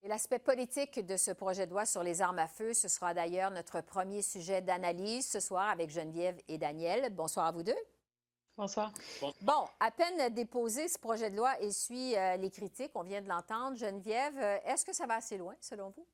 L'aspect politique de ce projet de loi sur les armes à feu, ce sera d'ailleurs notre premier sujet d'analyse ce soir avec Geneviève et Daniel. Bonsoir à vous deux. Bonsoir. Bon, à peine déposé, ce projet de loi essuie les critiques. On vient de l'entendre. Geneviève, est-ce que ça va assez loin, selon vous?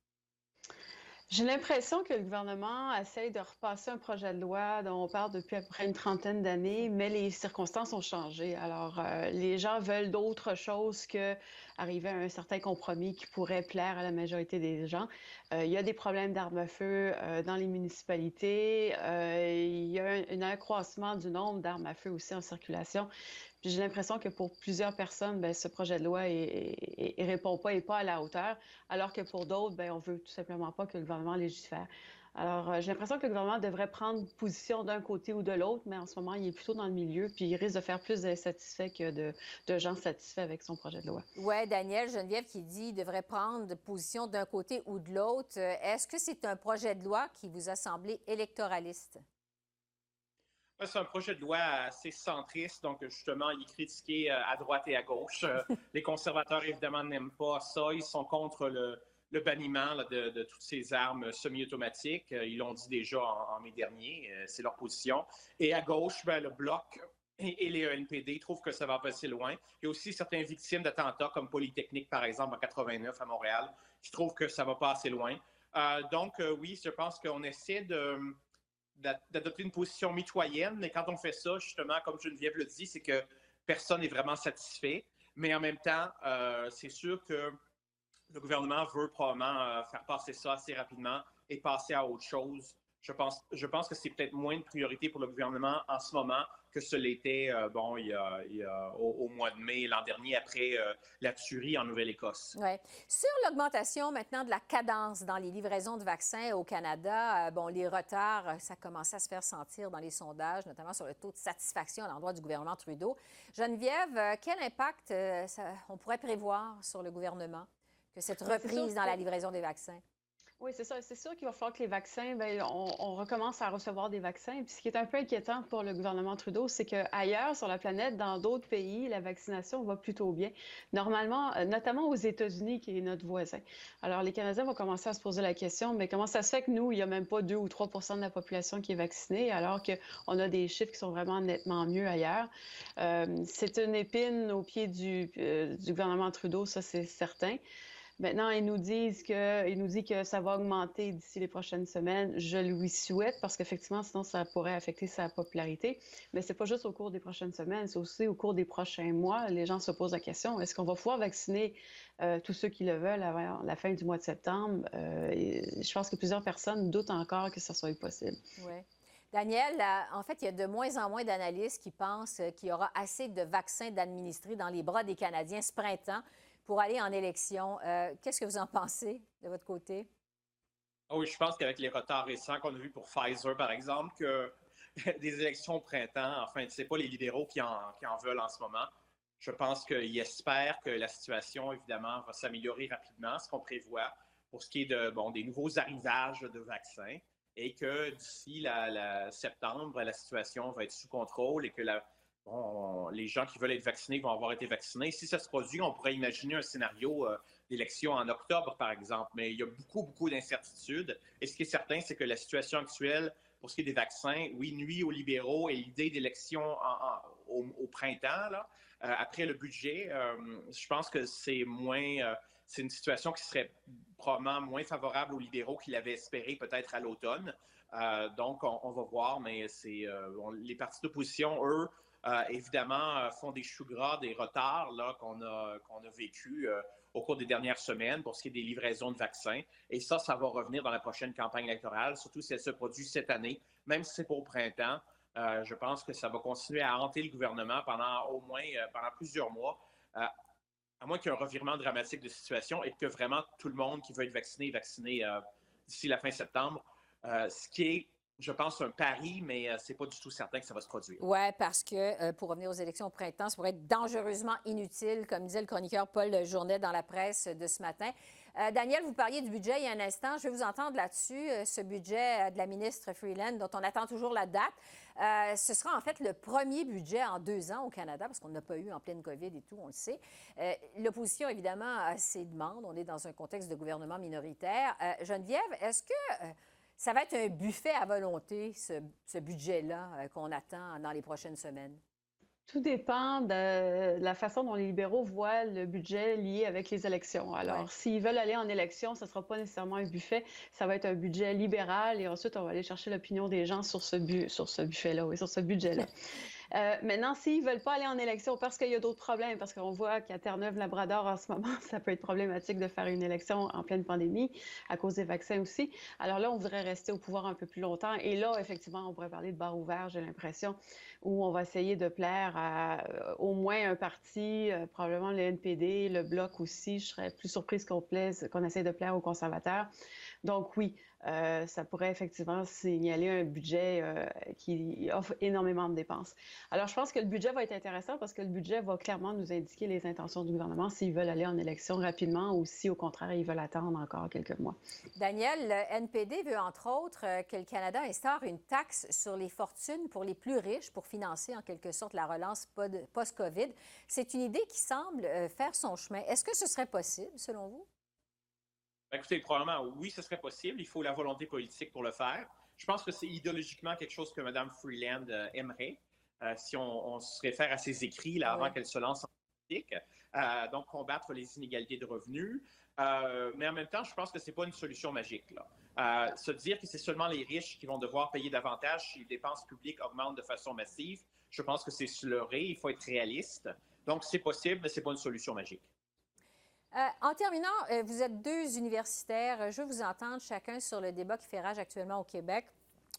J'ai l'impression que le gouvernement essaye de repasser un projet de loi dont on parle depuis à peu près une trentaine d'années, mais les circonstances ont changé. Alors, les gens veulent d'autres choses que arriver à un certain compromis qui pourrait plaire à la majorité des gens. Il y a des problèmes d'armes à feu dans les municipalités. Il y a un accroissement du nombre d'armes à feu aussi en circulation. Puis j'ai l'impression que pour plusieurs personnes, bien, ce projet de loi répond pas, n'est pas à la hauteur, alors que pour d'autres, bien, on veut tout simplement pas que le gouvernement légifère. Alors, j'ai l'impression que le gouvernement devrait prendre position d'un côté ou de l'autre, mais en ce moment, il est plutôt dans le milieu, puis il risque de faire plus d'insatisfaits que de gens satisfaits avec son projet de loi. Oui, Daniel, Geneviève qui dit devrait prendre position d'un côté ou de l'autre. Est-ce que c'est un projet de loi qui vous a semblé électoraliste? C'est un projet de loi assez centriste, donc justement, il est critiqué à droite et à gauche. Les conservateurs, évidemment, n'aiment pas ça. Ils sont contre le banniment là, de toutes ces armes semi-automatiques. Ils l'ont dit déjà en mai dernier, c'est leur position. Et à gauche, ben, le Bloc et les ENPD trouvent que ça va passer loin. Il y a aussi certaines victimes d'attentats, comme Polytechnique, par exemple, en 89 à Montréal, qui trouvent que ça va pas assez loin. Oui, je pense qu'on essaie d'adopter une position mitoyenne, mais quand on fait ça, justement, comme Geneviève le dit, c'est que personne n'est vraiment satisfait. Mais en même temps, c'est sûr que le gouvernement veut probablement faire passer ça assez rapidement et passer à autre chose. Je pense que c'est peut-être moins de priorité pour le gouvernement en ce moment que ce l'était au mois de mai l'an dernier après la tuerie en Nouvelle-Écosse. Oui. Sur l'augmentation maintenant de la cadence dans les livraisons de vaccins au Canada, les retards, ça commençait à se faire sentir dans les sondages, notamment sur le taux de satisfaction à l'endroit du gouvernement Trudeau. Geneviève, quel impact on pourrait prévoir sur le gouvernement que cette reprise dans la livraison des vaccins? Oui, c'est ça. C'est sûr qu'il va falloir que les vaccins, bien, on recommence à recevoir des vaccins. Puis ce qui est un peu inquiétant pour le gouvernement Trudeau, c'est qu'ailleurs sur la planète, dans d'autres pays, la vaccination va plutôt bien. Normalement, notamment aux États-Unis, qui est notre voisin. Alors, les Canadiens vont commencer à se poser la question, mais comment ça se fait que nous, il n'y a même pas 2 ou 3 de la population qui est vaccinée, alors qu'on a des chiffres qui sont vraiment nettement mieux ailleurs? C'est une épine au pied du gouvernement Trudeau, ça, c'est certain. Maintenant, ils nous disent que ça va augmenter d'ici les prochaines semaines. Je lui souhaite parce qu'effectivement, sinon, ça pourrait affecter sa popularité. Mais c'est pas juste au cours des prochaines semaines, c'est aussi au cours des prochains mois. Les gens se posent la question, est-ce qu'on va pouvoir vacciner tous ceux qui le veulent avant la fin du mois de septembre? Je pense que plusieurs personnes doutent encore que ça soit possible. Oui. Daniel, en fait, il y a de moins en moins d'analystes qui pensent qu'il y aura assez de vaccins d'administrer dans les bras des Canadiens ce printemps pour aller en élection. Qu'est-ce que vous en pensez de votre côté? Ah oui, je pense qu'avec les retards récents qu'on a vus pour Pfizer, par exemple, que des élections au printemps, enfin, c'est pas les libéraux qui en veulent en ce moment. Je pense qu'ils espèrent que la situation, évidemment, va s'améliorer rapidement, ce qu'on prévoit pour ce qui est des nouveaux arrivages de vaccins, et que d'ici la septembre, la situation va être sous contrôle et que les gens qui veulent être vaccinés vont avoir été vaccinés. Si ça se produit, on pourrait imaginer un scénario d'élection en octobre, par exemple, mais il y a beaucoup, beaucoup d'incertitudes. Et ce qui est certain, c'est que la situation actuelle, pour ce qui est des vaccins, oui, nuit aux libéraux, et l'idée d'élection au printemps, là, après le budget, je pense que c'est une situation qui serait probablement moins favorable aux libéraux qu'ils l'avaient espéré peut-être à l'automne. Donc, on va voir, mais les partis d'opposition, eux, évidemment, font des choux gras, des retards là, qu'on a vécu au cours des dernières semaines pour ce qui est des livraisons de vaccins. Et ça va revenir dans la prochaine campagne électorale, surtout si elle se produit cette année, même si c'est pas au printemps. Je pense que ça va continuer à hanter le gouvernement pendant plusieurs mois, à moins qu'il y ait un revirement dramatique de situation et que vraiment tout le monde qui veut être vacciné est vacciné d'ici la fin septembre. Ce qui est je pense, un pari, mais c'est pas du tout certain que ça va se produire. Oui, parce que pour revenir aux élections au printemps, ça pourrait être dangereusement inutile, comme disait le chroniqueur Paul Journet dans la presse de ce matin. Daniel, vous parliez du budget il y a un instant. Je vais vous entendre là-dessus. Ce budget de la ministre Freeland, dont on attend toujours la date, ce sera en fait le premier budget en 2 ans au Canada, parce qu'on n'a pas eu en pleine COVID et tout, on le sait. L'opposition, évidemment, a ses demandes. On est dans un contexte de gouvernement minoritaire. Geneviève, est-ce que ça va être un buffet à volonté, ce budget-là qu'on attend dans les prochaines semaines? Tout dépend de la façon dont les libéraux voient le budget lié avec les élections. Alors, Ouais. s'ils veulent aller en élection, ce ne sera pas nécessairement un buffet, ça va être un budget libéral et ensuite, on va aller chercher l'opinion des gens sur ce buffet-là, oui, sur ce budget-là. Maintenant, s'ils ne veulent pas aller en élection parce qu'il y a d'autres problèmes, parce qu'on voit qu'à Terre-Neuve-Labrador, en ce moment, ça peut être problématique de faire une élection en pleine pandémie, à cause des vaccins aussi. Alors là, on voudrait rester au pouvoir un peu plus longtemps. Et là, effectivement, on pourrait parler de bar ouvert, j'ai l'impression, où on va essayer de plaire à au moins un parti, probablement le NPD, le Bloc aussi. Je serais plus surprise qu'on essaie de plaire aux conservateurs. Donc oui, ça pourrait effectivement signaler un budget qui offre énormément de dépenses. Alors, je pense que le budget va être intéressant parce que le budget va clairement nous indiquer les intentions du gouvernement s'ils veulent aller en élection rapidement ou si, au contraire, ils veulent attendre encore quelques mois. Daniel, le NPD veut entre autres que le Canada instaure une taxe sur les fortunes pour les plus riches pour financer en quelque sorte la relance post-COVID. C'est une idée qui semble faire son chemin. Est-ce que ce serait possible, selon vous? Écoutez, probablement, oui, ce serait possible. Il faut la volonté politique pour le faire. Je pense que c'est idéologiquement quelque chose que Mme Freeland aimerait, si on se réfère à ses écrits là, avant qu'elle se lance en politique. Donc, combattre les inégalités de revenus. Mais en même temps, je pense que ce n'est pas une solution magique, là. Se dire que c'est seulement les riches qui vont devoir payer davantage si les dépenses publiques augmentent de façon massive, je pense que c'est se leurrer. Il faut être réaliste. Donc, c'est possible, mais ce n'est pas une solution magique. En terminant, vous êtes 2 universitaires. Je veux vous entendre chacun sur le débat qui fait rage actuellement au Québec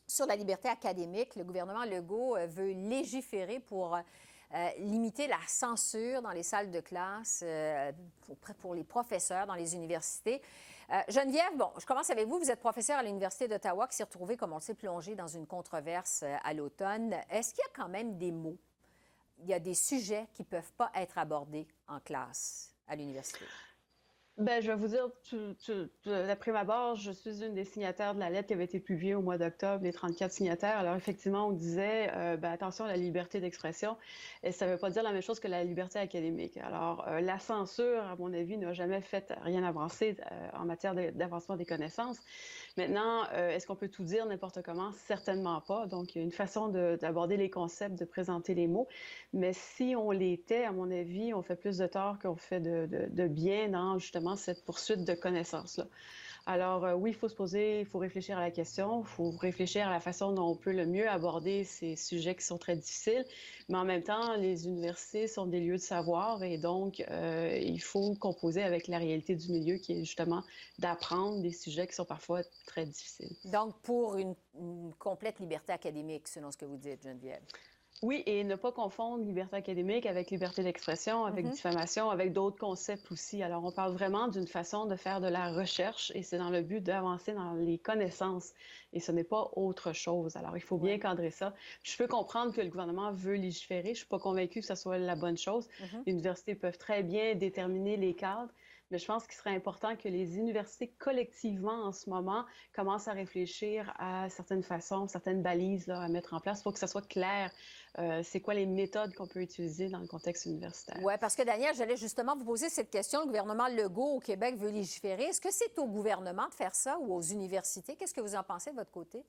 sur la liberté académique. Le gouvernement Legault veut légiférer pour limiter la censure dans les salles de classe pour les professeurs dans les universités. Geneviève, bon, je commence avec vous. Vous êtes professeure à l'Université d'Ottawa qui s'est retrouvée, comme on le sait, plongée dans une controverse à l'automne. Est-ce qu'il y a quand même des mots, il y a des sujets qui ne peuvent pas être abordés en classe à l'université? Ben, je vais vous dire, d'après ma barre, je suis une des signataires de la lettre qui avait été publiée au mois d'octobre, les 34 signataires. Alors, effectivement, on disait, attention à la liberté d'expression, et ça ne veut pas dire la même chose que la liberté académique. Alors, la censure, à mon avis, n'a jamais fait rien avancer en matière d'avancement des connaissances. Maintenant, est-ce qu'on peut tout dire n'importe comment? Certainement pas. Donc, il y a une façon d'aborder les concepts, de présenter les mots. Mais si on les tait, à mon avis, on fait plus de tort qu'on fait de bien dans justement cette poursuite de connaissances-là. Alors oui, il faut se poser, il faut réfléchir à la question, il faut réfléchir à la façon dont on peut le mieux aborder ces sujets qui sont très difficiles. Mais en même temps, les universités sont des lieux de savoir et donc il faut composer avec la réalité du milieu qui est justement d'apprendre des sujets qui sont parfois très difficiles. Donc, pour une complète liberté académique, selon ce que vous dites, Geneviève. Oui, et ne pas confondre liberté académique avec liberté d'expression, avec diffamation, avec d'autres concepts aussi. Alors, on parle vraiment d'une façon de faire de la recherche et c'est dans le but d'avancer dans les connaissances et ce n'est pas autre chose. Alors, il faut bien cadrer ça. Je peux comprendre que le gouvernement veut légiférer. Je ne suis pas convaincue que ce soit la bonne chose. Les universités peuvent très bien déterminer les cadres. Mais je pense qu'il serait important que les universités collectivement en ce moment commencent à réfléchir à certaines façons, certaines balises là, à mettre en place pour que ça soit clair. C'est quoi les méthodes qu'on peut utiliser dans le contexte universitaire? Oui, parce que Daniel, j'allais justement vous poser cette question. Le gouvernement Legault au Québec veut légiférer. Est-ce que c'est au gouvernement de faire ça ou aux universités? Qu'est-ce que vous en pensez de votre côté?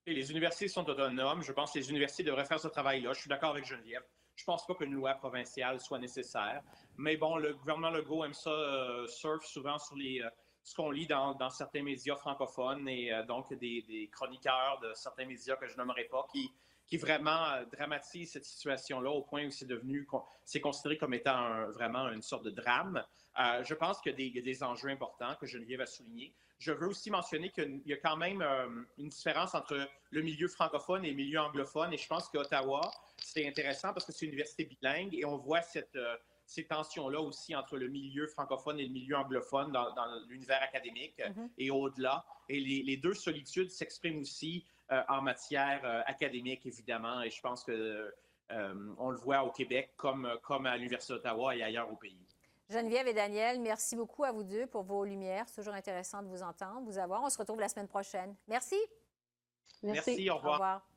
Et les universités sont autonomes. Je pense que les universités devraient faire ce travail-là. Je suis d'accord avec Geneviève. Je ne pense pas qu'une loi provinciale soit nécessaire. Mais bon, le gouvernement Legault aime ça, surfe souvent sur ce qu'on lit dans certains médias francophones et donc des chroniqueurs de certains médias que je nommerai pas qui vraiment dramatisent cette situation-là au point où c'est considéré comme étant vraiment une sorte de drame. Je pense qu'il y a des enjeux importants que Geneviève a soulignés. Je veux aussi mentionner qu'il y a quand même une différence entre le milieu francophone et le milieu anglophone. Et je pense qu'Ottawa, c'est intéressant parce que c'est une université bilingue et on voit ces tensions-là aussi entre le milieu francophone et le milieu anglophone dans l'univers académique et au-delà. Et les deux solitudes s'expriment aussi en matière académique, évidemment. Et je pense que on le voit au Québec comme à l'Université d'Ottawa et ailleurs au pays. Geneviève et Daniel, merci beaucoup à vous deux pour vos lumières. C'est toujours intéressant de vous entendre, vous avoir. On se retrouve la semaine prochaine. Merci. Merci, au revoir. Au revoir.